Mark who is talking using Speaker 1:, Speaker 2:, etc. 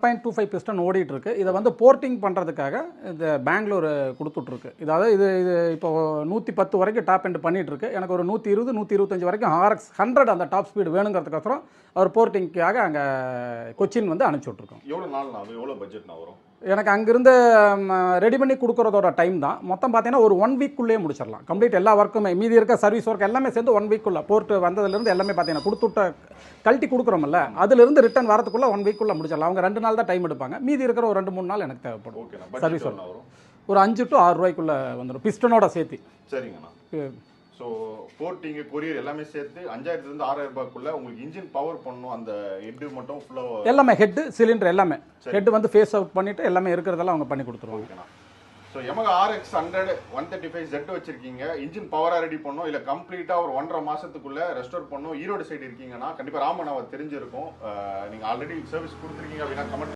Speaker 1: 6.25 piston ஓடிட்டு இருக்கு. இதை வந்து போர்ட்டிங் பண்ணுறதுக்காக இந்த பெங்களூர் கொடுத்துட்ருக்கு. இதாவது இது இப்போ 110 வரைக்கும் டாப் எண்ட் பண்ணிட்டு இருக்கு. எனக்கு ஒரு 120 125 வரைக்கும் RX 100 அந்த டாப் ஸ்பீடு வேணுங்கிறதுக்கோசரம் அவர் போர்ட்டிங்காக அங்கே கொச்சின் வந்து அனுப்பிச்சி விட்ருக்கோம்.
Speaker 2: எவ்வளோ நாள் ஆகும், எவ்வளோ பட்ஜெட்னா வரும்?
Speaker 1: எனக்கு அங்கிருந்து ரெடி பண்ணி கொடுக்குறதோட டைம் தான் மொத்தம் பார்த்தீங்கன்னா ஒரு 1 வீக்குள்ளேயே முடிச்சிடலாம். கம்ப்ளீட் எல்லா ஒர்க்குமே மீதி இருக்க சர்வீஸ் ஒர்க் எல்லாமே சேர்ந்து 1 வீக்குள்ளே போர்ட்டு வந்ததுலேருந்து எல்லாமே பார்த்தீங்கன்னா கொடுத்துட்ட கழட்டி கொடுக்குறோம்ல அதுலேருந்து ரிட்டர்ன் வரதுக்குள்ளே 1 வீக்குள்ளே முடிச்சிடலாம். அவங்க 2 நாள் தான் டைம் எடுப்பாங்க. மீதி இருக்கிற ஒரு 2-3 நாள் எனக்கு தேவைப்படும். சர்வீஸ் ஒர்க் ஒரு 5 to 6 ரூபாய்க்குள்ளே வந்துடும் பிஸ்டனோட சேர்த்து.
Speaker 2: சரிங்கண்ணா. ஸோ போர்ட்டிங் கொரியர் எல்லாமே சேர்த்து 5000 6,000 ரூபாய்க்குள்ள உங்களுக்கு இன்ஜின் பவர் பண்ணணும். அந்த ஹெட்டு மட்டும் ஃபுல்லாக எல்லாமே
Speaker 1: ஹெட்டு சிலிண்டர் எல்லாமே ஹெட் வந்து ஃபேஸ் அவுட் பண்ணிவிட்டு எல்லாமே இருக்கிறதெல்லாம் அவங்க பண்ணி கொடுத்துருவாங்க.
Speaker 2: ஸோ Yamaha RX 100 135Z வச்சிருக்கீங்க, இன்ஜின் பவராக ரெடி பண்ணணும், இல்லை கம்ப்ளீட்டாக ஒரு 1.5 மாதத்துக்குள்ளே ரெஸ்டோர் பண்ணணும். ஈரோடு சைடு இருக்கீங்கன்னா கண்டிப்பாக ராமன் அவர் தெரிஞ்சிருக்கும். நீங்கள் ஆல்ரெடி சர்வீஸ் கொடுத்துருக்கீங்க அப்படின்னா கமெண்ட்